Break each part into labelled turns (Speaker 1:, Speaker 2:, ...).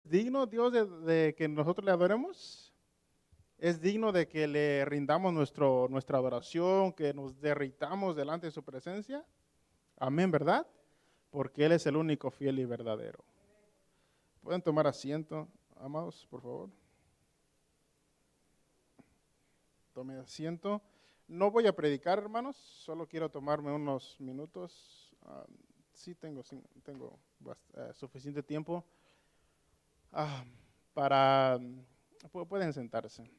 Speaker 1: digno Dios de que nosotros le adoremos? ¿Es digno de que le rindamos nuestra adoración, que nos derritamos delante de su presencia? Amén, ¿verdad? Porque Él es el único fiel y verdadero. ¿Pueden tomar asiento, amados, por favor? Tome asiento. No voy a predicar, hermanos, solo quiero tomarme unos minutos. Sí tengo suficiente tiempo ah, para... Pueden sentarse.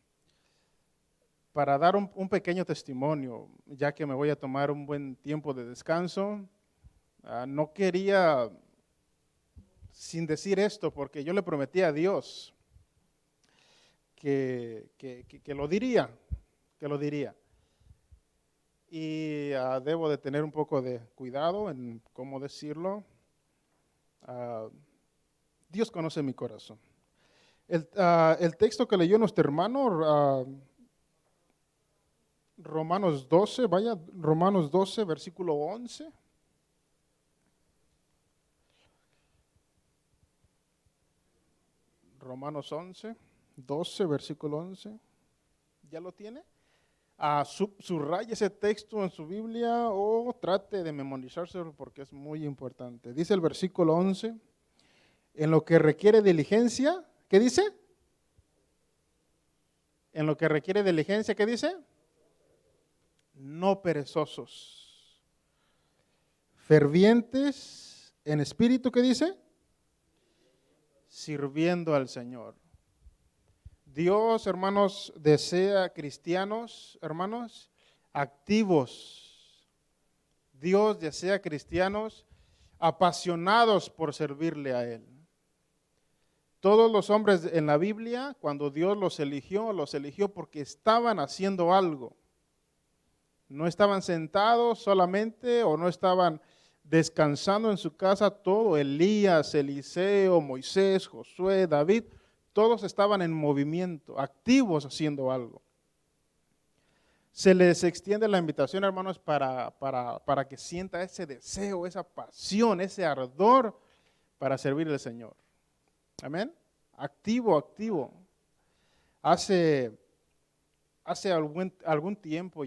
Speaker 1: Para dar un pequeño testimonio, ya que me voy a tomar un buen tiempo de descanso. No quería, sin decir esto, porque yo le prometí a Dios que lo diría, que lo diría. Y debo de tener un poco de cuidado en cómo decirlo. Dios conoce mi corazón. El texto que leyó nuestro hermano, Romanos 12, vaya, Romanos 12, versículo 11. Romanos 11, 12, versículo 11. ¿Ya lo tiene? Subraye ese texto en su Biblia o trate de memorizárselo porque es muy importante. Dice el versículo 11, en lo que requiere diligencia, ¿qué dice? En lo que requiere diligencia, ¿qué dice? No perezosos, fervientes en espíritu, ¿qué dice? Sirviendo al Señor. Dios, hermanos, desea cristianos, hermanos, activos. Dios desea cristianos apasionados por servirle a Él. Todos los hombres en la Biblia, cuando Dios los eligió porque estaban haciendo algo. No estaban sentados solamente o no estaban descansando en su casa. Todo, Elías, Eliseo, Moisés, Josué, David, todos estaban en movimiento, activos haciendo algo. Se les extiende la invitación, hermanos, para que sienta ese deseo, esa pasión, ese ardor para servir al Señor. Amén. Activo, activo. Hace algún tiempo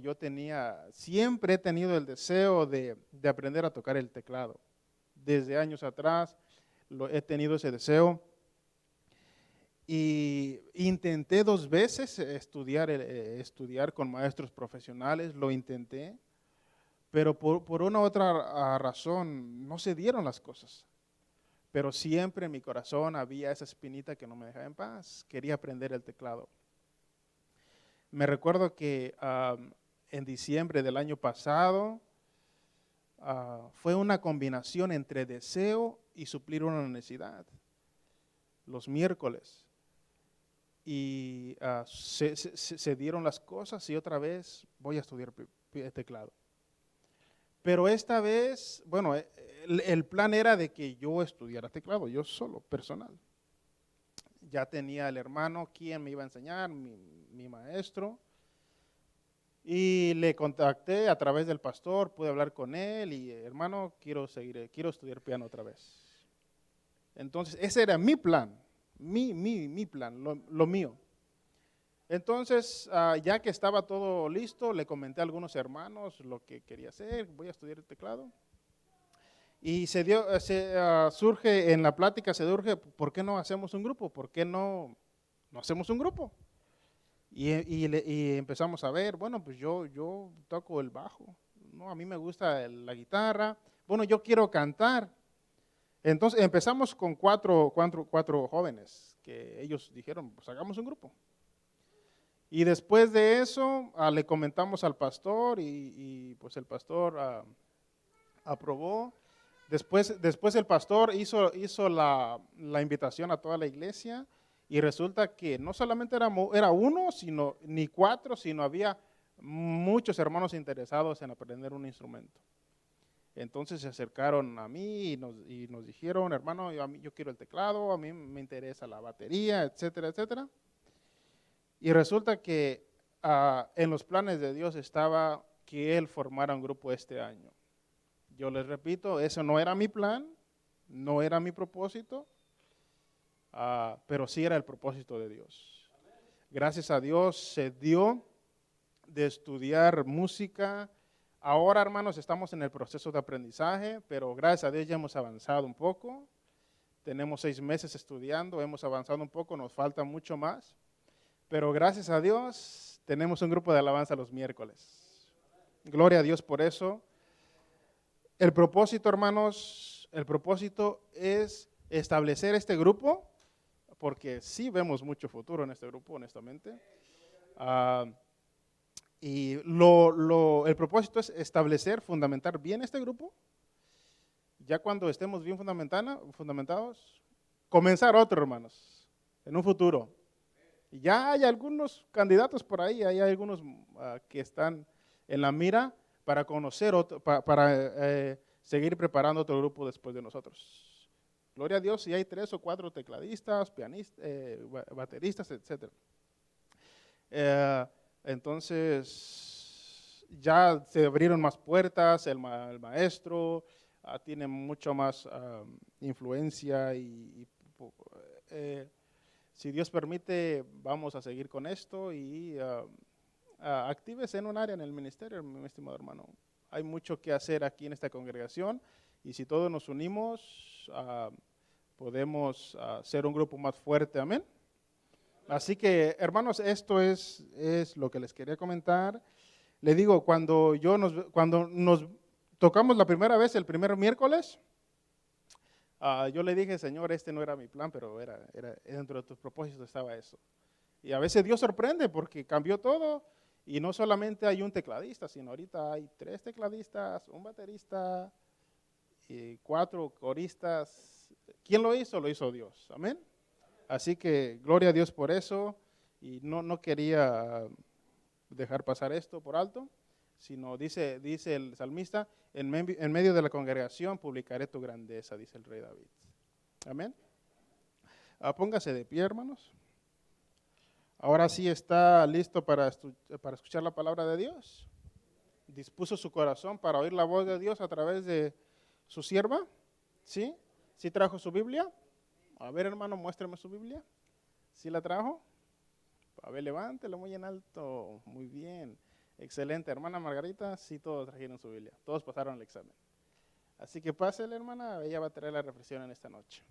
Speaker 1: siempre he tenido el deseo de aprender a tocar el teclado. Desde años atrás he tenido ese deseo. Y intenté 2 veces estudiar con maestros profesionales, lo intenté, pero por una u otra razón no se dieron las cosas. Pero siempre en mi corazón había esa espinita que no me dejaba en paz, quería aprender el teclado. Me recuerdo que en diciembre del año pasado fue una combinación entre deseo y suplir una necesidad, los miércoles. Y se dieron las cosas y otra vez voy a estudiar teclado. Pero esta vez, bueno, el plan era de que yo estudiara teclado, yo solo, personal. Ya tenía el hermano quien me iba a enseñar, mi maestro, y le contacté a través del pastor, pude hablar con él y hermano, quiero estudiar piano otra vez. Entonces, ese era mi plan. Mi plan, lo mío. Entonces, ya que estaba todo listo, le comenté a algunos hermanos lo que quería hacer, voy a estudiar el teclado. Y surge en la plática, ¿por qué no hacemos un grupo? ¿Por qué no hacemos un grupo? Y empezamos a ver, bueno, pues yo toco el bajo, ¿no? A mí me gusta la guitarra, bueno, yo quiero cantar. Entonces empezamos con cuatro jóvenes que ellos dijeron, pues hagamos un grupo. Y después de eso le comentamos al pastor y pues el pastor aprobó. Después el pastor hizo la invitación a toda la iglesia y resulta que no solamente era uno, ni 4, sino había muchos hermanos interesados en aprender un instrumento. Entonces se acercaron a mí y nos dijeron, hermano, yo quiero el teclado, a mí me interesa la batería, etcétera, etcétera. Y resulta que en los planes de Dios estaba que Él formara un grupo este año. Yo les repito, eso no era mi plan, no era mi propósito, pero sí era el propósito de Dios. Gracias a Dios se dio de estudiar música. Ahora, hermanos, estamos en el proceso de aprendizaje, pero gracias a Dios ya hemos avanzado un poco. Tenemos 6 meses estudiando, hemos avanzado un poco, nos falta mucho más. Pero gracias a Dios tenemos un grupo de alabanza los miércoles. Gloria a Dios por eso. El propósito, hermanos, el propósito es establecer este grupo, porque sí vemos mucho futuro en este grupo, honestamente. Y el propósito es establecer, fundamentar bien este grupo. Ya cuando estemos bien fundamentados, comenzar otro, hermanos, en un futuro. Y ya hay algunos candidatos por ahí, hay algunos que están en la mira para conocer, para seguir preparando otro grupo después de nosotros. Gloria a Dios, si hay 3 o 4 tecladistas, pianistas, bateristas, etc. Entonces, ya se abrieron más puertas, el maestro tiene mucho más influencia y si Dios permite, vamos a seguir con esto y actívese en un área en el ministerio, mi estimado hermano. Hay mucho que hacer aquí en esta congregación y si todos nos unimos, podemos ser un grupo más fuerte, amén. Así que, hermanos, esto es lo que les quería comentar. Le digo, cuando nos tocamos la primera vez, el primer miércoles, yo le dije, Señor, este no era mi plan, pero era dentro de tus propósitos estaba eso. Y a veces Dios sorprende porque cambió todo y no solamente hay un tecladista, sino ahorita hay 3 tecladistas, un baterista y 4 coristas. ¿Quién lo hizo? Lo hizo Dios. Amén. Así que gloria a Dios por eso y no quería dejar pasar esto por alto, sino dice el salmista, en medio de la congregación publicaré tu grandeza, dice el rey David. Amén. Póngase de pie, hermanos. Ahora sí está listo para escuchar la palabra de Dios. Dispuso su corazón para oír la voz de Dios a través de su sierva. ¿Sí? ¿Sí trajo su Biblia? A ver, hermano, muéstrame su Biblia. ¿Sí la trajo? A ver, levántela muy en alto. Muy bien. Excelente. Hermana Margarita, sí todos trajeron su Biblia. Todos pasaron el examen. Así que pásele, hermana. Ella va a traer la reflexión en esta noche.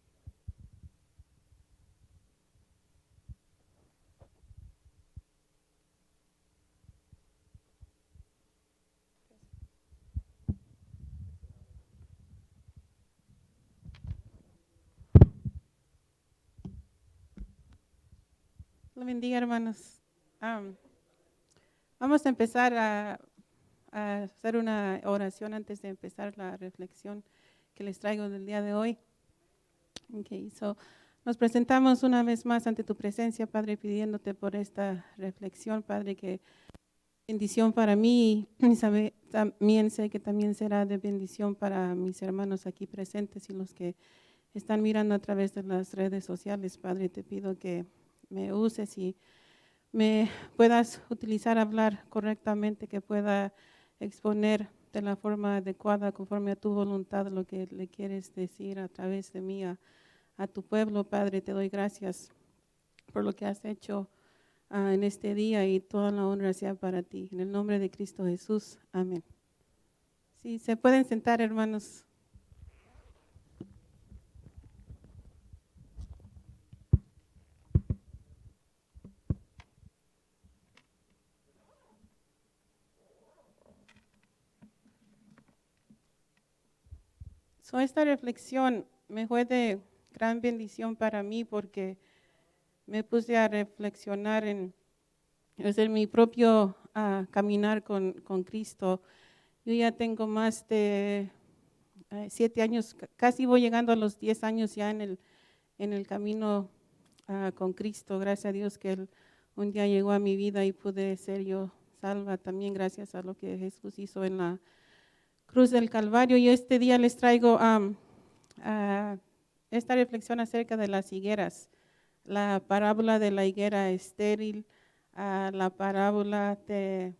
Speaker 2: Lo bendiga, hermanos. Vamos a empezar a hacer una oración antes de empezar la reflexión que les traigo del día de hoy. Nos presentamos una vez más ante tu presencia, Padre, pidiéndote por esta reflexión, Padre, que bendición para mí y también sé que también será de bendición para mis hermanos aquí presentes y los que están mirando a través de las redes sociales. Padre, te pido que me uses y me puedas utilizar, hablar correctamente, que pueda exponer de la forma adecuada, conforme a tu voluntad, lo que le quieres decir a través de mí a tu pueblo. Padre, te doy gracias por lo que has hecho en este día y toda la honra sea para ti. En el nombre de Cristo Jesús, amén. Sí, se pueden sentar, hermanos. Esta reflexión me fue de gran bendición para mí porque me puse a reflexionar en mi propio caminar con Cristo. Yo ya tengo más de 7 años, casi voy llegando a los 10 años ya en el camino con Cristo. Gracias a Dios que Él un día llegó a mi vida y pude ser yo salva también gracias a lo que Jesús hizo en la cruz del Calvario. Y este día les traigo esta reflexión acerca de las higueras, la parábola de la higuera estéril, la parábola de,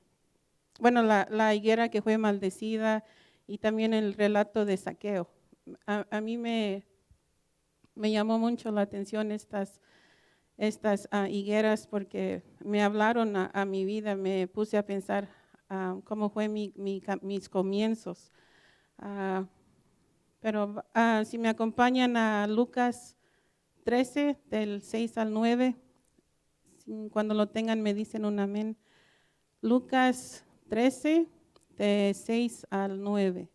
Speaker 2: la higuera que fue maldecida y también el relato de Zaqueo. A mí me Me llamó mucho la atención estas higueras porque me hablaron a mi vida, me puse a pensar cómo fue mis comienzos. Ah, pero si me acompañan a Lucas 13, del 6 al 9, cuando lo tengan me dicen un amén. Lucas 13, de 6 al 9.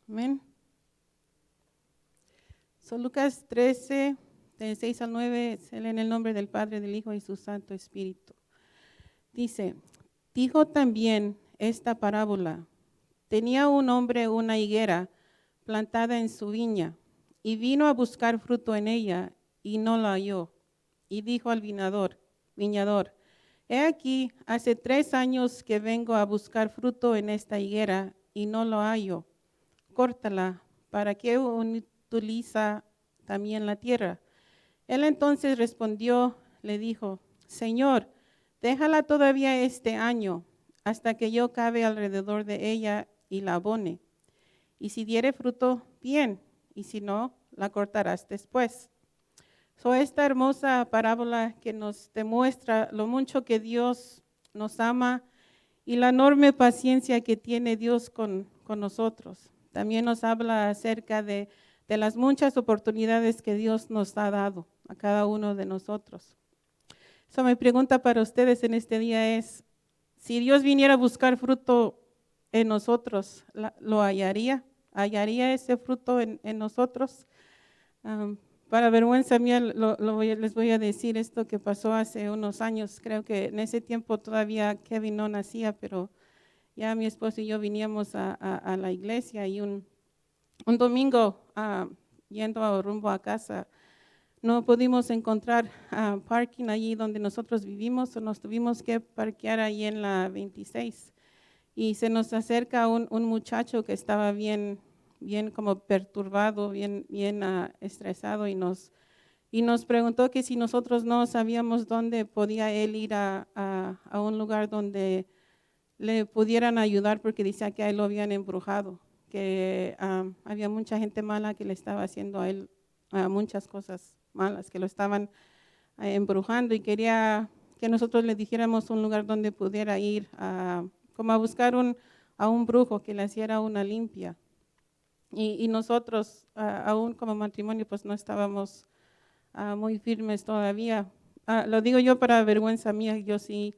Speaker 2: Amén. So, Lucas 13, de 6 al 9, se lee en el nombre del Padre, del Hijo y su Santo Espíritu. Dice, dijo también esta parábola. Tenía un hombre una higuera plantada en su viña, y vino a buscar fruto en ella, y no la halló. Y dijo al viñador, he aquí, hace 3 años que vengo a buscar fruto en esta higuera, y no lo hallo. Córtala, para que utiliza también la tierra. Él entonces respondió, le dijo, Señor, déjala todavía este año, hasta que yo cabe alrededor de ella y la abone. Y si diere fruto, bien, y si no, la cortarás después. Esta hermosa parábola que nos demuestra lo mucho que Dios nos ama y la enorme paciencia que tiene Dios con nosotros. También nos habla acerca de las muchas oportunidades que Dios nos ha dado a cada uno de nosotros. Mi pregunta para ustedes en este día es, si Dios viniera a buscar fruto en nosotros, ¿lo hallaría? ¿Hallaría ese fruto en nosotros? Para vergüenza mía, les voy a decir esto que pasó hace unos años. Creo que en ese tiempo todavía Kevin no nacía, pero ya mi esposo y yo veníamos a la iglesia y un domingo yendo rumbo a casa, no pudimos encontrar parking allí donde nosotros vivimos, o nos tuvimos que parquear ahí en la 26. Y se nos acerca un muchacho que estaba bien como perturbado, bien estresado, y nos preguntó que si nosotros no sabíamos dónde podía él ir a un lugar donde le pudieran ayudar, porque decía que a él lo habían embrujado, que había mucha gente mala que le estaba haciendo a él muchas cosas malas, que lo estaban embrujando, y quería que nosotros le dijéramos un lugar donde pudiera ir como a buscar a un brujo que le hiciera una limpia. Y nosotros, aún como matrimonio, pues no estábamos muy firmes todavía. Lo digo yo para vergüenza mía, yo sí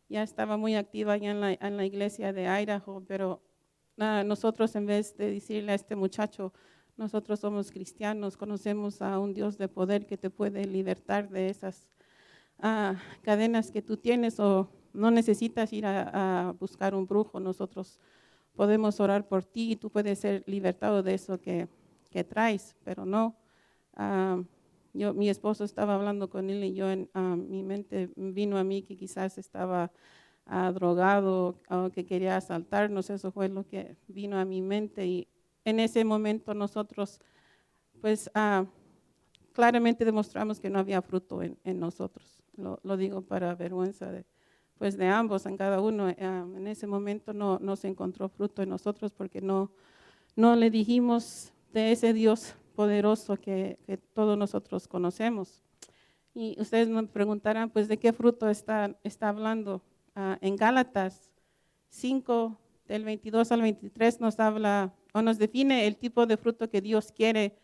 Speaker 2: ya estaba muy activa ya en la iglesia de Idaho, pero nosotros, en vez de decirle a este muchacho, nosotros somos cristianos, conocemos a un Dios de poder que te puede libertar de esas cadenas que tú tienes, o no necesitas ir a buscar un brujo, nosotros podemos orar por ti y tú puedes ser libertado de eso que traes, pero no. Mi esposo estaba hablando con él y yo mi mente vino a mí que quizás estaba drogado o que quería asaltarnos. Eso fue lo que vino a mi mente, y en ese momento nosotros pues claramente demostramos que no había fruto en nosotros. Lo digo para vergüenza de ambos, en cada uno. En ese momento no se encontró fruto en nosotros porque no le dijimos de ese Dios poderoso que todos nosotros conocemos. Y ustedes me preguntarán, pues, ¿de qué fruto está hablando? En Gálatas 5, del 22 al 23, nos habla o nos define el tipo de fruto que Dios quiere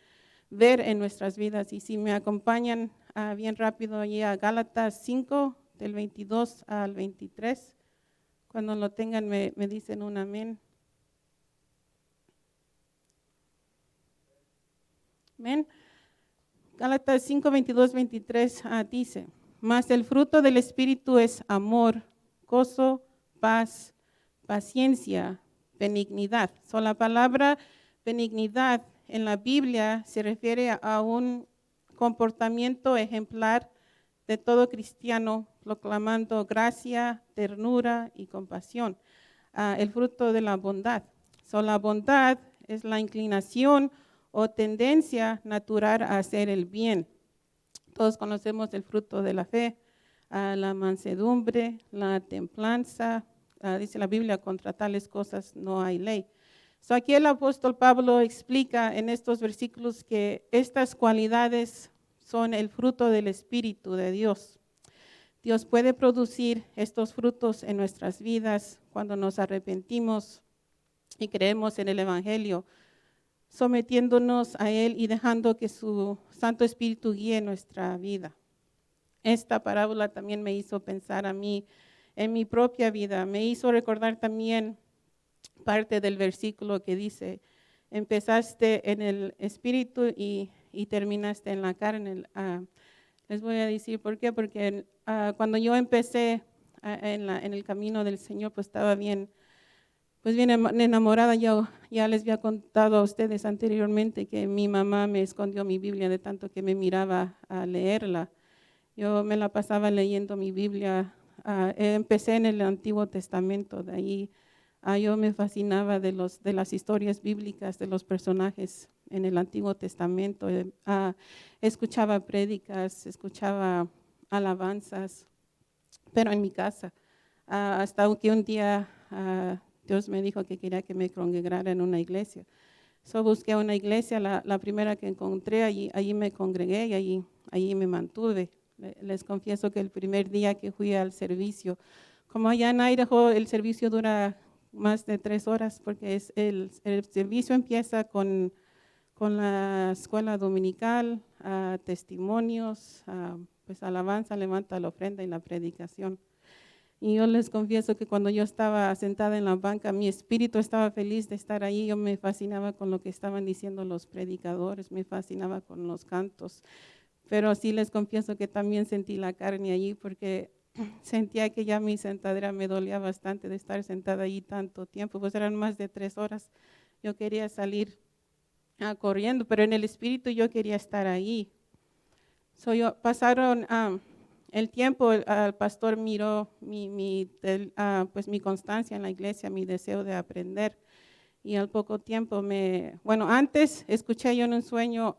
Speaker 2: ver en nuestras vidas. Y si me acompañan bien rápido allí a Gálatas 5, del 22 al 23, cuando lo tengan me dicen un amén. Amén. Gálatas 5, 22, 23 dice, mas el fruto del Espíritu es amor, gozo, paz, paciencia, benignidad. La palabra benignidad en la Biblia se refiere a un comportamiento ejemplar de todo cristiano, proclamando gracia, ternura y compasión. El fruto de la bondad. La bondad es la inclinación o tendencia natural a hacer el bien. Todos conocemos el fruto de la fe, la mansedumbre, la templanza. Dice la Biblia, contra tales cosas no hay ley. So, aquí el apóstol Pablo explica en estos versículos que estas cualidades son el fruto del Espíritu de Dios. Dios puede producir estos frutos en nuestras vidas cuando nos arrepentimos y creemos en el Evangelio, sometiéndonos a Él y dejando que su Santo Espíritu guíe nuestra vida. Esta parábola también me hizo pensar a mí en mi propia vida. Me hizo recordar también parte del versículo que dice, empezaste en el Espíritu y terminaste en la carne. Les voy a decir por qué, porque cuando yo empecé en el camino del Señor, pues estaba bien enamorada. Yo ya les había contado a ustedes anteriormente que mi mamá me escondió mi Biblia de tanto que me miraba a leerla. Yo me la pasaba leyendo mi Biblia. Empecé en el Antiguo Testamento, de ahí yo me fascinaba de las historias bíblicas, de los personajes en el Antiguo Testamento. Escuchaba prédicas, escuchaba alabanzas, pero en mi casa. Hasta que un día Dios me dijo que quería que me congregara en una iglesia. So busqué una iglesia, la primera que encontré, allí me congregué y allí me mantuve. Les confieso que el primer día que fui al servicio, como allá en Idaho el servicio dura más de 3 horas, porque el servicio empieza con la escuela dominical, testimonios, pues alabanza, levanta la ofrenda y la predicación. Y yo les confieso que cuando yo estaba sentada en la banca, mi espíritu estaba feliz de estar ahí. Yo me fascinaba con lo que estaban diciendo los predicadores, me fascinaba con los cantos. Pero sí les confieso que también sentí la carne allí, porque sentía que ya mi sentadera me dolía bastante de estar sentada allí tanto tiempo, pues eran más de 3 horas. Yo quería salir corriendo, pero en el espíritu yo quería estar ahí. Pasaron el tiempo, el pastor miró pues mi constancia en la iglesia, mi deseo de aprender. Y al poco tiempo antes escuché yo en un sueño,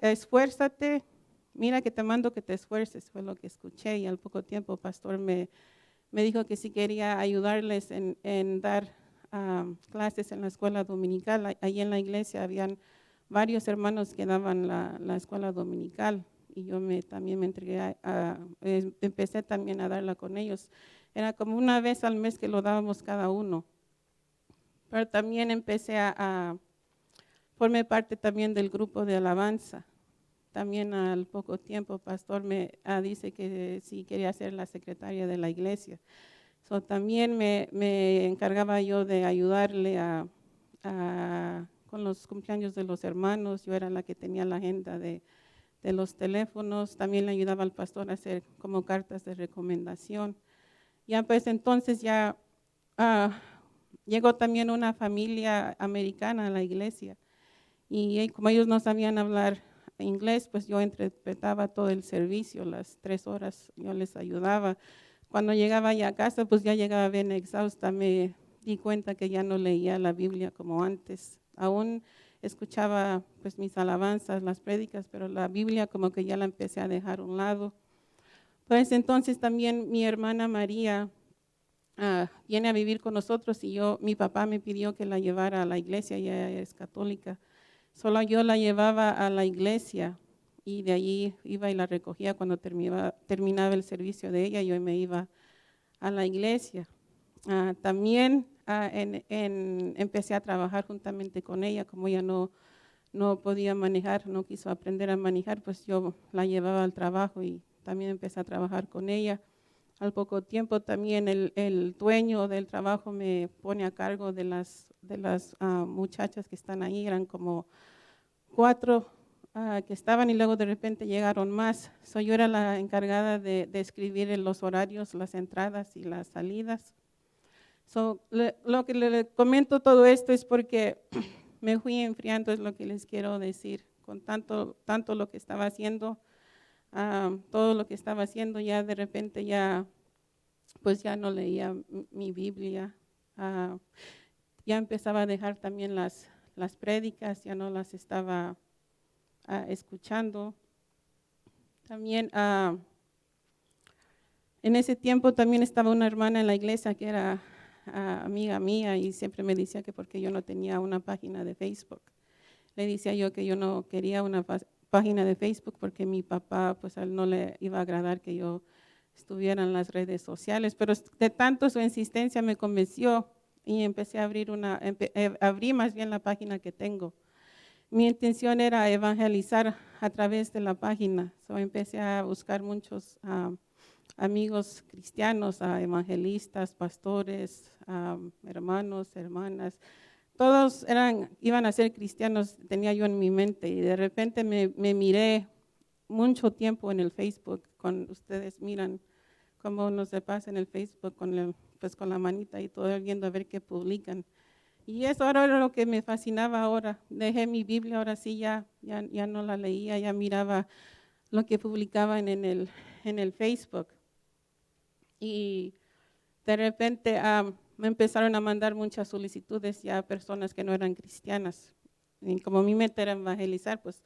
Speaker 2: esfuérzate, mira que te mando que te esfuerces, fue lo que escuché. Y al poco tiempo el pastor me dijo que si quería ayudarles en dar clases en la escuela dominical. Ahí en la iglesia habían varios hermanos que daban la escuela dominical y yo también me entregué empecé también a darla con ellos. Era como una vez al mes que lo dábamos cada uno. Pero también empecé formé parte también del grupo de alabanza. También al poco tiempo, pastor me dice que sí quería ser la secretaria de la iglesia. También me encargaba yo de ayudarle con los cumpleaños de los hermanos. Yo era la que tenía la agenda de los teléfonos. También le ayudaba al pastor a hacer como cartas de recomendación. Ya pues entonces ya llegó también una familia americana a la iglesia. Y como ellos no sabían hablar inglés, pues yo interpretaba todo el servicio, las 3 horas yo les ayudaba. Cuando llegaba ya a casa, pues ya llegaba bien exhausta, me di cuenta que ya no leía la Biblia como antes. Aún escuchaba pues mis alabanzas, las prédicas, pero la Biblia como que ya la empecé a dejar a un lado. Pues entonces también mi hermana María viene a vivir con nosotros y mi papá me pidió que la llevara a la iglesia, ella es católica. Solo yo la llevaba a la iglesia y de allí iba y la recogía cuando terminaba el servicio de ella, yo me iba a la iglesia. También empecé a trabajar juntamente con ella, como ella no podía manejar, no quiso aprender a manejar, pues yo la llevaba al trabajo y también empecé a trabajar con ella. Al poco tiempo también el dueño del trabajo me pone a cargo de las muchachas que están ahí, eran como 4 que estaban y luego de repente llegaron más. Yo era la encargada de escribir los horarios, las entradas y las salidas. Lo que le comento todo esto es porque me fui enfriando, es lo que les quiero decir, con tanto lo que estaba haciendo, todo lo que estaba haciendo, ya de repente ya no leía mi Biblia. ya empezaba a dejar también las prédicas, ya no las estaba escuchando. También en ese tiempo también estaba una hermana en la iglesia que era amiga mía y siempre me decía que porque yo no tenía una página de Facebook. Le decía yo que yo no quería una página de Facebook porque mi papá, pues a él no le iba a agradar que yo estuviera en las redes sociales, pero de tanto su insistencia me convenció y empecé a abrí más bien la página que tengo. Mi intención era evangelizar a través de la página, empecé a buscar muchos amigos cristianos, evangelistas, pastores, hermanos, hermanas. Todos iban a ser cristianos, tenía yo en mi mente, y de repente me miré mucho tiempo en el Facebook. Ustedes miran cómo uno se pasa en el Facebook con la manita y todo viendo a ver qué publican. Y eso ahora era lo que me fascinaba ahora. Dejé mi Biblia, ahora sí ya no la leía, ya miraba lo que publicaban en el Facebook. Y de repente me empezaron a mandar muchas solicitudes ya a personas que no eran cristianas. Y como mi meta era evangelizar, pues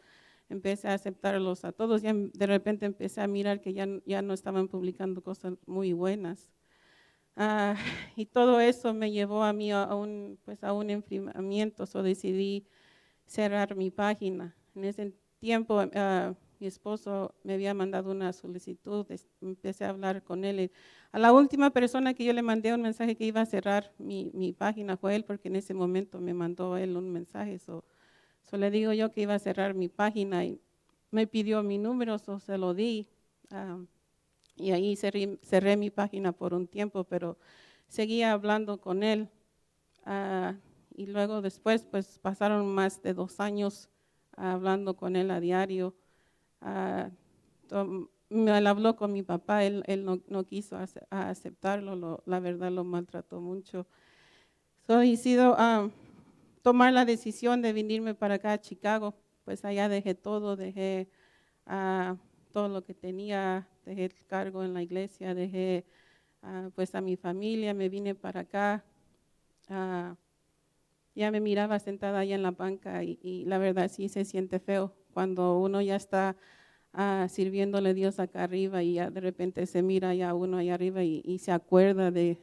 Speaker 2: empecé a aceptarlos a todos. Ya de repente empecé a mirar que ya no estaban publicando cosas muy buenas. Y todo eso me llevó a mí a un enfriamiento, decidí cerrar mi página. En ese tiempo mi esposo me había mandado una solicitud, empecé a hablar con él. A la última persona que yo le mandé un mensaje que iba a cerrar mi página fue él, porque en ese momento me mandó él un mensaje. Le digo yo que iba a cerrar mi página y me pidió mi número, se lo di. Y ahí cerré mi página por un tiempo, pero seguía hablando con él. Y luego después, pues pasaron más de 2 años hablando con él a diario. Me habló con mi papá, él no quiso aceptarlo, la verdad lo maltrató mucho. Decido tomar la decisión de venirme para acá a Chicago. Pues allá dejé todo, dejé todo lo que tenía, dejé el cargo en la iglesia, dejé pues a mi familia, me vine para acá. Ya me miraba sentada allá en la banca y la verdad sí se siente feo cuando uno ya está sirviéndole a Dios acá arriba y ya de repente se mira ya uno allá arriba y se acuerda de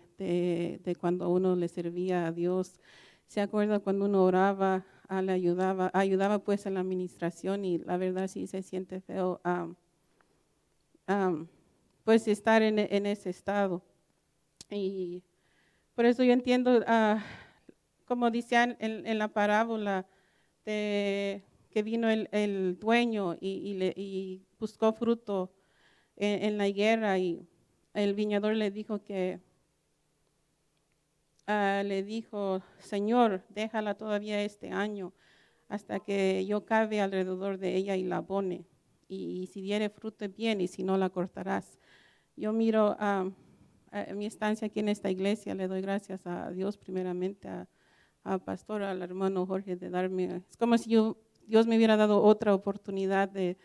Speaker 2: cuando uno le servía a Dios, se acuerda cuando uno oraba, le ayudaba pues en la administración, y la verdad sí se siente feo pues estar en ese estado. Y por eso yo entiendo, como decían en la parábola, que vino el dueño y buscó fruto en la higuera, y el viñador le dijo Señor, déjala todavía este año hasta que yo cabe alrededor de ella y la abone, y si diere fruto bien, y si no la cortarás. Yo miro a mi estancia aquí en esta iglesia, le doy gracias a Dios primeramente, a pastor, al hermano Jorge, de darme, es como si Dios me hubiera dado otra oportunidad de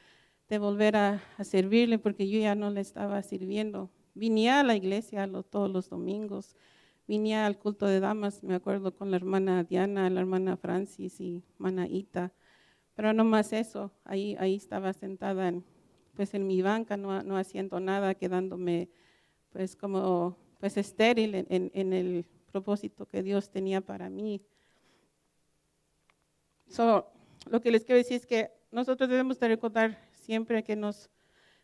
Speaker 2: volver a servirle, porque yo ya no le estaba sirviendo. Vine a la iglesia todos los domingos, vine al culto de damas, me acuerdo, con la hermana Diana, la hermana Francis y hermana Ita, pero no más eso. Ahí estaba sentada en mi banca, no haciendo nada, quedándome pues como pues estéril en el propósito que Dios tenía para mí. Lo que les quiero decir es que nosotros debemos de recordar siempre que nos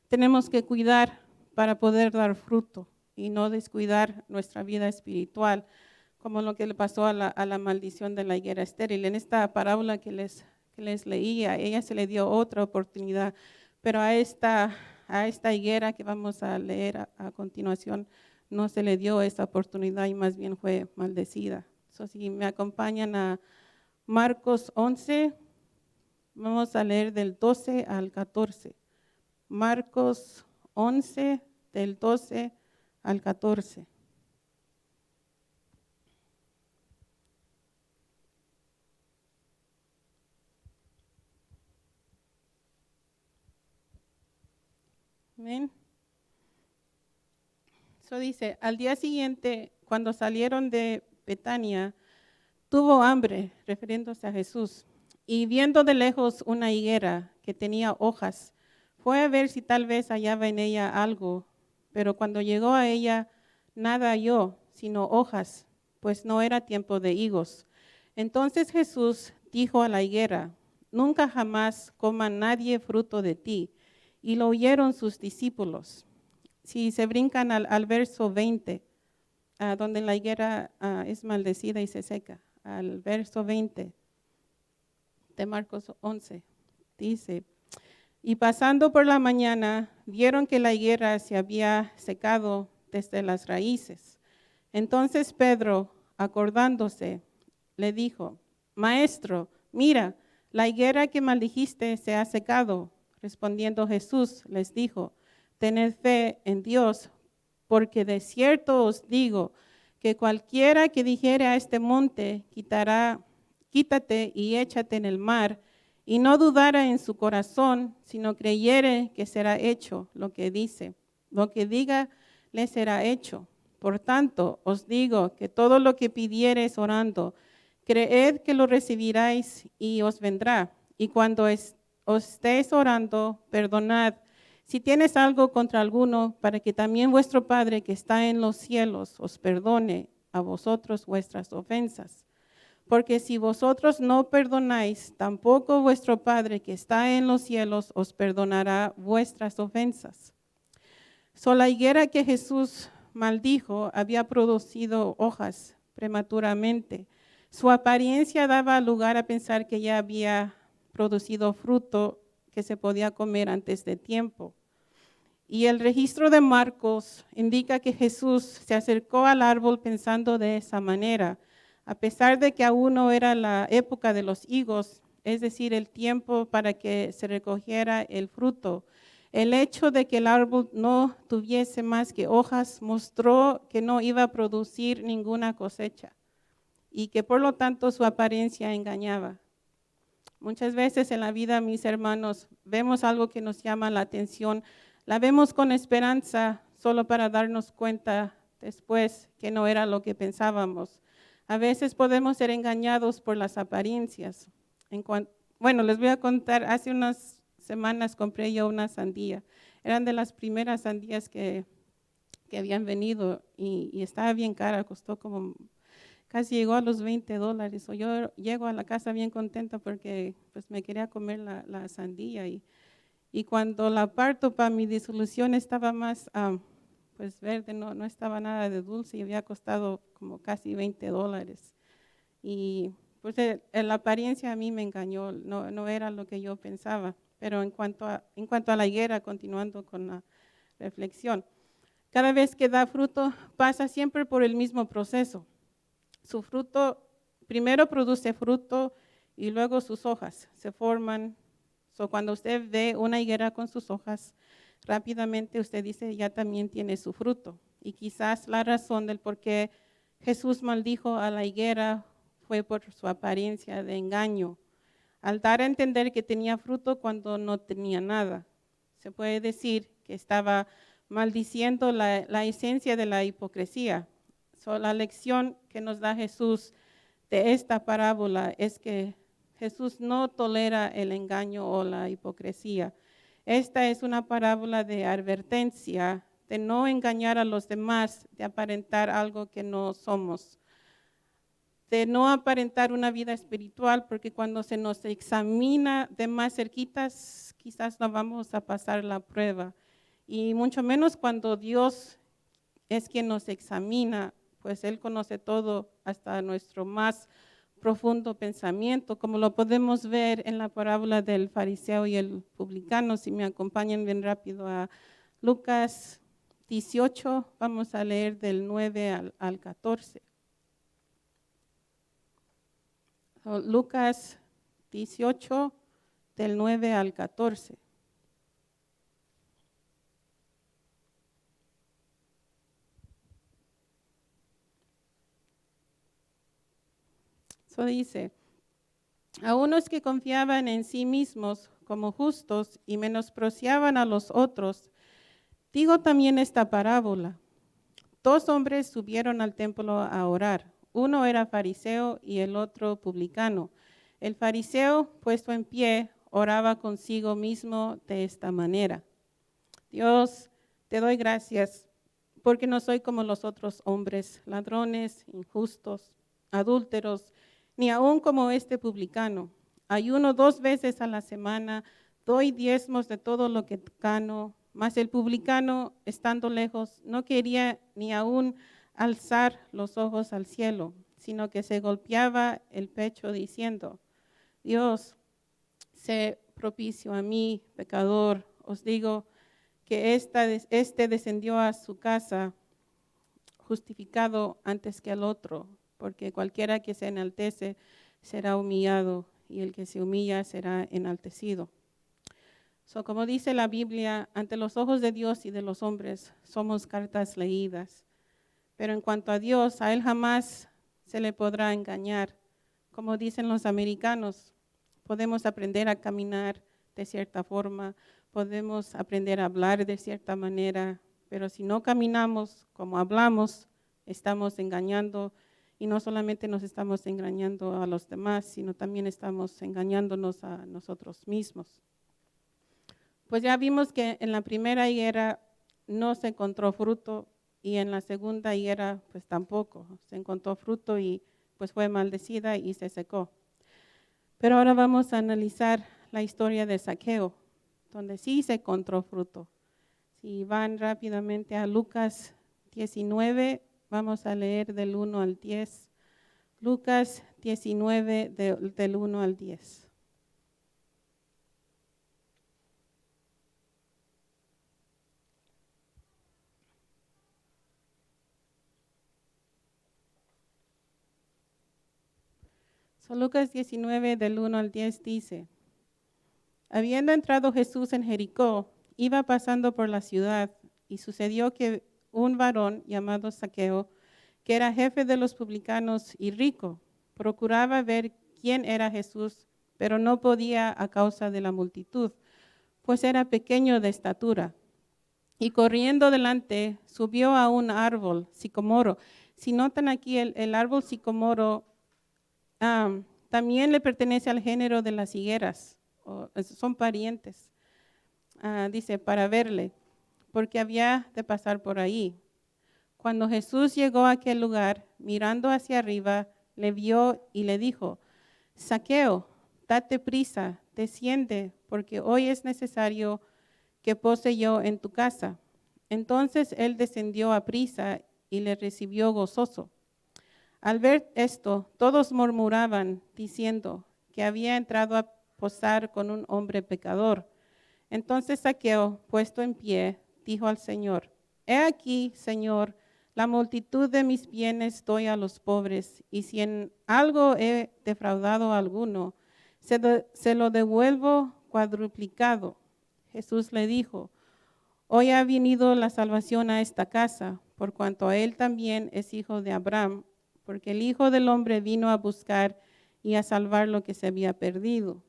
Speaker 2: tenemos que cuidar para poder dar fruto y no descuidar nuestra vida espiritual, como lo que le pasó a la maldición de la higuera estéril. En esta parábola que les leía, a ella se le dio otra oportunidad, pero a esta higuera que vamos a leer a continuación no se le dio esa oportunidad y más bien fue maldecida. Si me acompañan a Marcos 11, vamos a leer del 12 al 14. Marcos 11, del 12 al 14. Amén. Dice, al día siguiente, cuando salieron de Betania, tuvo hambre, refiriéndose a Jesús, y viendo de lejos una higuera que tenía hojas, fue a ver si tal vez hallaba en ella algo, pero cuando llegó a ella, nada halló, sino hojas, pues no era tiempo de higos. Entonces Jesús dijo a la higuera: nunca jamás coma nadie fruto de ti. Y lo oyeron sus discípulos. Si se brincan al verso 20, donde la higuera es maldecida y se seca, al verso 20 de Marcos 11, dice: y pasando por la mañana, vieron que la higuera se había secado desde las raíces. Entonces Pedro, acordándose, le dijo: Maestro, mira, la higuera que maldijiste se ha secado. Respondiendo Jesús, les dijo: tened fe en Dios, porque de cierto os digo que cualquiera que dijere a este monte, quítate y échate en el mar, y no dudara en su corazón, sino creyere que será hecho lo que dice, lo que diga le será hecho. Por tanto, os digo que todo lo que pidiereis orando, creed que lo recibiráis y os vendrá. Y cuando os estéis orando, perdonad si tienes algo contra alguno, para que también vuestro Padre que está en los cielos os perdone a vosotros vuestras ofensas. Porque si vosotros no perdonáis, tampoco vuestro Padre que está en los cielos os perdonará vuestras ofensas. La higuera que Jesús maldijo había producido hojas prematuramente. Su apariencia daba lugar a pensar que ya había producido fruto que se podía comer antes de tiempo. Y el registro de Marcos indica que Jesús se acercó al árbol pensando de esa manera, a pesar de que aún no era la época de los higos, es decir, el tiempo para que se recogiera el fruto. El hecho de que el árbol no tuviese más que hojas mostró que no iba a producir ninguna cosecha y que por lo tanto su apariencia engañaba. Muchas veces en la vida, mis hermanos, vemos algo que nos llama la atención, la vemos con esperanza solo para darnos cuenta después que no era lo que pensábamos. A veces podemos ser engañados por las apariencias. Bueno, les voy a contar, hace unas semanas compré yo una sandía. Eran de las primeras sandías que habían venido y estaba bien cara, costó como, casi llegó a los $20. Yo llego a la casa bien contenta porque pues me quería comer la sandía y cuando la parto, para mi disolución estaba más pues verde, no estaba nada de dulce y había costado como casi $20. Y pues la apariencia a mí me engañó, no era lo que yo pensaba. Pero en cuanto a la higuera, continuando con la reflexión, cada vez que da fruto pasa siempre por el mismo proceso. Su fruto primero produce fruto y luego sus hojas se forman. Cuando usted ve una higuera con sus hojas, rápidamente usted dice, ya también tiene su fruto. Y quizás la razón del por qué Jesús maldijo a la higuera fue por su apariencia de engaño, al dar a entender que tenía fruto cuando no tenía nada. Se puede decir que estaba maldiciendo la esencia de la hipocresía. La lección que nos da Jesús de esta parábola es que Jesús no tolera el engaño o la hipocresía. Esta es una parábola de advertencia, de no engañar a los demás, de aparentar algo que no somos, de no aparentar una vida espiritual, porque cuando se nos examina de más cerquitas, quizás no vamos a pasar la prueba. Y mucho menos cuando Dios es quien nos examina, pues Él conoce todo, hasta nuestro más profundo pensamiento, como lo podemos ver en la parábola del fariseo y el publicano. Si me acompañan bien rápido a Lucas 18, vamos a leer del 9 al 14. Lucas 18, del 9 al 14. Dice: a unos que confiaban en sí mismos como justos y menospreciaban a los otros, digo también esta parábola. 2 hombres subieron al templo a orar. Uno era fariseo y el otro publicano. El fariseo, puesto en pie, oraba consigo mismo de esta manera: Dios, te doy gracias porque no soy como los otros hombres, ladrones, injustos, adúlteros, ni aun como este publicano. Ayuno 2 veces a la semana, doy diezmos de todo lo que gano. Mas el publicano, estando lejos, no quería ni aun alzar los ojos al cielo, sino que se golpeaba el pecho diciendo: Dios, sé propicio a mí, pecador. Os digo que este descendió a su casa justificado antes que el otro, porque cualquiera que se enaltece será humillado, y el que se humilla será enaltecido. Como dice la Biblia, ante los ojos de Dios y de los hombres somos cartas leídas, pero en cuanto a Dios, a Él jamás se le podrá engañar. Como dicen los americanos, podemos aprender a caminar de cierta forma, podemos aprender a hablar de cierta manera, pero si no caminamos como hablamos, estamos engañando, y no solamente nos estamos engañando a los demás, sino también estamos engañándonos a nosotros mismos. Pues ya vimos que en la primera higuera no se encontró fruto, y en la segunda higuera pues tampoco se encontró fruto, y pues fue maldecida y se secó. Pero ahora vamos a analizar la historia de Zaqueo, donde sí se encontró fruto. Si van rápidamente a Lucas 19, vamos a leer del 1 al 10. Lucas 19, del 1 al 10. Lucas 19, del 1 al 10 dice: Habiendo entrado Jesús en Jericó, iba pasando por la ciudad, y sucedió que un varón llamado Zaqueo, que era jefe de los publicanos y rico, procuraba ver quién era Jesús, pero no podía a causa de la multitud, pues era pequeño de estatura. Y corriendo delante, subió a un árbol sicomoro. Si notan aquí, el árbol sicomoro también le pertenece al género de las higueras, son parientes. Dice, para verle, porque había de pasar por ahí. Cuando Jesús llegó a aquel lugar, mirando hacia arriba, le vio y le dijo: Zaqueo, date prisa, desciende, porque hoy es necesario que pose yo en tu casa. Entonces él descendió a prisa y le recibió gozoso. Al ver esto, todos murmuraban, diciendo que había entrado a posar con un hombre pecador. Entonces Zaqueo, puesto en pie, dijo al Señor: He aquí, Señor, la multitud de mis bienes doy a los pobres, y si en algo he defraudado a alguno, se lo devuelvo cuadruplicado. Jesús le dijo: Hoy ha venido la salvación a esta casa, por cuanto a él también es hijo de Abraham, porque el Hijo del Hombre vino a buscar y a salvar lo que se había perdido.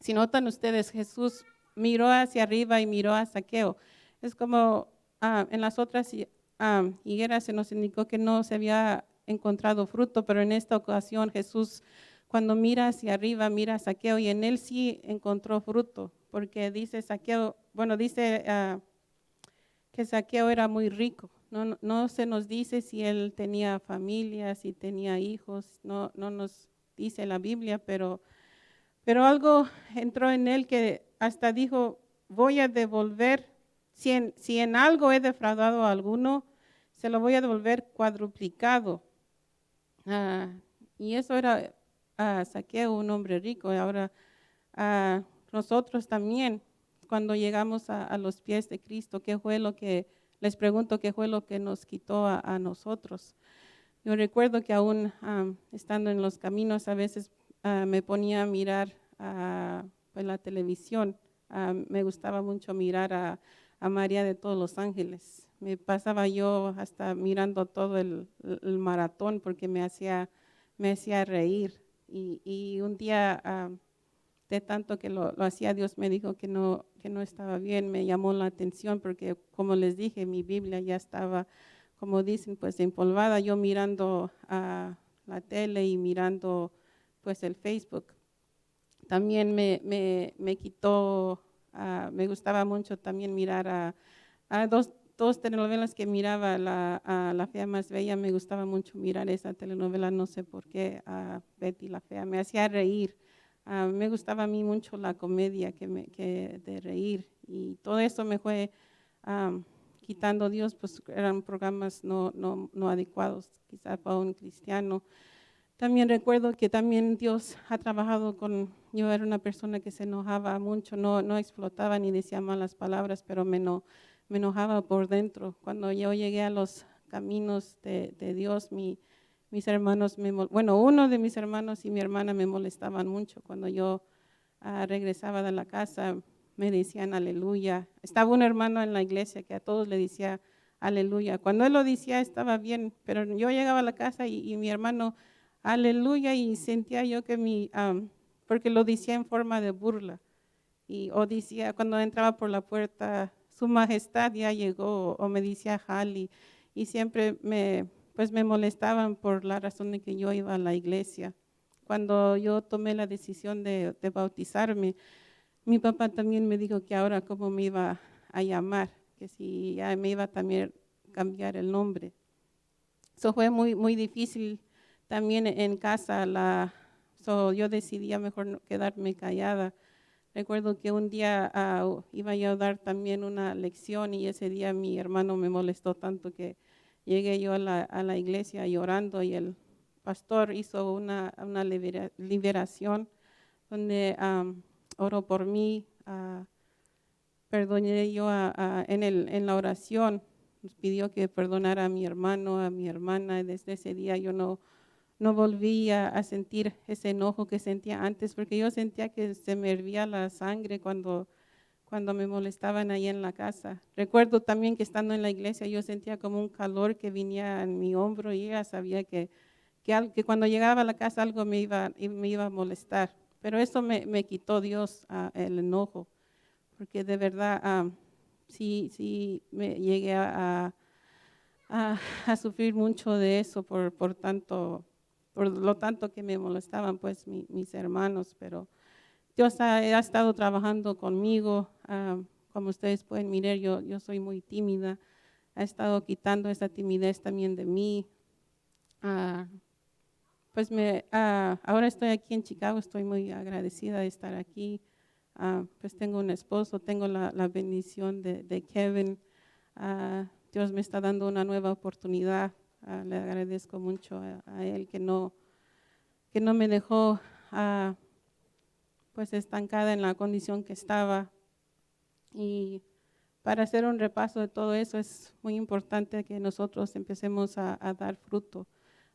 Speaker 2: Si notan ustedes, Jesús miró hacia arriba y miró a Zaqueo. Es como en las otras higueras se nos indicó que no se había encontrado fruto, pero en esta ocasión Jesús, cuando mira hacia arriba, mira a Zaqueo, y en él sí encontró fruto, porque dice Zaqueo, dice que Zaqueo era muy rico. No se nos dice si él tenía familia, si tenía hijos, no nos dice la Biblia, pero algo entró en él que hasta dijo: voy a devolver, si en algo he defraudado a alguno, se lo voy a devolver cuadruplicado. Y eso era Zaqueo, un hombre rico. Ahora nosotros también, cuando llegamos a los pies de Cristo, les pregunto, ¿qué fue lo que nos quitó a nosotros? Yo recuerdo que aún estando en los caminos, a veces me ponía a mirar pues, la televisión. Me gustaba mucho mirar a María de todos los ángeles. Me pasaba yo hasta mirando todo el maratón, porque me hacía reír. Y un día, de tanto que lo hacía, Dios me dijo que no estaba bien. Me llamó la atención porque, como les dije, mi Biblia ya estaba, como dicen, pues empolvada. Yo mirando la tele y mirando pues el Facebook. También me quitó, me gustaba mucho también mirar a dos telenovelas que miraba, La Fea Más Bella, me gustaba mucho mirar esa telenovela, no sé por qué, Betty la Fea, me hacía reír. Me gustaba a mí mucho la comedia que de reír, y todo eso me fue quitando Dios, pues eran programas no adecuados, quizás para un cristiano. También recuerdo que también Dios ha trabajado con, yo era una persona que se enojaba mucho, no explotaba ni decía malas palabras, pero me enojaba por dentro. Cuando yo llegué a los caminos de Dios, mis hermanos, uno de mis hermanos y mi hermana me molestaban mucho. Cuando yo regresaba de la casa, me decían aleluya. Estaba un hermano en la iglesia que a todos le decía aleluya. Cuando él lo decía estaba bien, pero yo llegaba a la casa y mi hermano aleluya, y sentía yo que porque lo decía en forma de burla, o decía cuando entraba por la puerta, su majestad ya llegó, o me decía Jali, y siempre pues me molestaban por la razón de que yo iba a la iglesia. Cuando yo tomé la decisión de bautizarme, mi papá también me dijo que ahora cómo me iba a llamar, que si ya me iba a también cambiar el nombre. Eso fue muy difícil también en casa. Yo decidí mejor quedarme callada. Recuerdo que un día iba yo a dar también una lección, y ese día mi hermano me molestó tanto que llegué yo a la iglesia llorando, y el pastor hizo una liberación donde oró por mí. Perdoné yo en la oración, nos pidió que perdonara a mi hermano, a mi hermana, y desde ese día yo no volví a sentir ese enojo que sentía antes, porque yo sentía que se me hervía la sangre cuando me molestaban ahí en la casa. Recuerdo también que estando en la iglesia yo sentía como un calor que venía en mi hombro, y ella sabía que cuando llegaba a la casa algo me iba a molestar. Pero eso me quitó Dios el enojo, porque de verdad sí me llegué a sufrir mucho de eso por lo tanto que me molestaban pues mis hermanos. Pero Dios ha estado trabajando conmigo. Como ustedes pueden mirar, yo soy muy tímida. Ha estado quitando esa timidez también de mí. Pues ahora estoy aquí en Chicago, estoy muy agradecida de estar aquí. Pues tengo un esposo, tengo la bendición de Kevin. Dios me está dando una nueva oportunidad. Le agradezco mucho a él que no me dejó pues estancada en la condición que estaba. Y para hacer un repaso de todo eso, es muy importante que nosotros empecemos a dar fruto,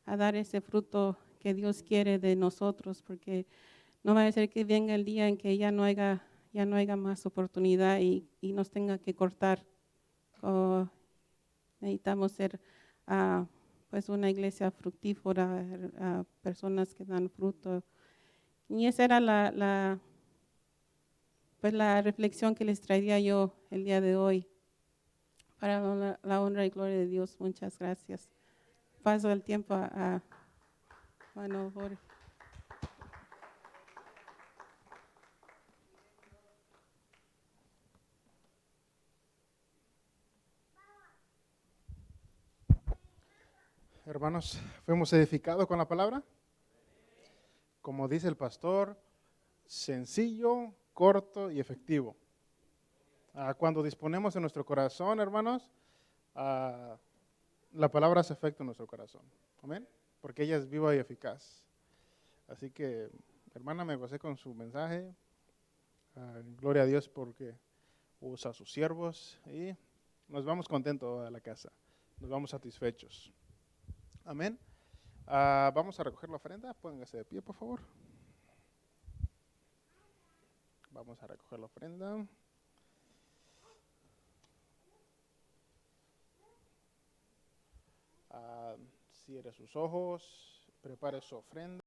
Speaker 2: a dar ese fruto que Dios quiere de nosotros, porque no va a ser que venga el día en que ya no haya más oportunidad y nos tenga que cortar. Necesitamos ser pues una iglesia fructífera, personas que dan fruto. Y esa era pues la reflexión que les traería yo el día de hoy. Para la honra y gloria de Dios, muchas gracias. Paso el tiempo a hermano Jorge.
Speaker 1: Hermanos, fuimos edificados con la palabra. Como dice el pastor, sencillo, corto y efectivo. Cuando disponemos en nuestro corazón, hermanos, la palabra hace efecto en nuestro corazón. Amén. Porque ella es viva y eficaz. Así que, hermana, me gocé con su mensaje. Gloria a Dios porque usa a sus siervos y nos vamos contentos a la casa. Nos vamos satisfechos. Amén. Vamos a recoger la ofrenda. Pónganse de pie, por favor. Vamos a recoger la ofrenda. Cierre sus ojos, prepare su ofrenda.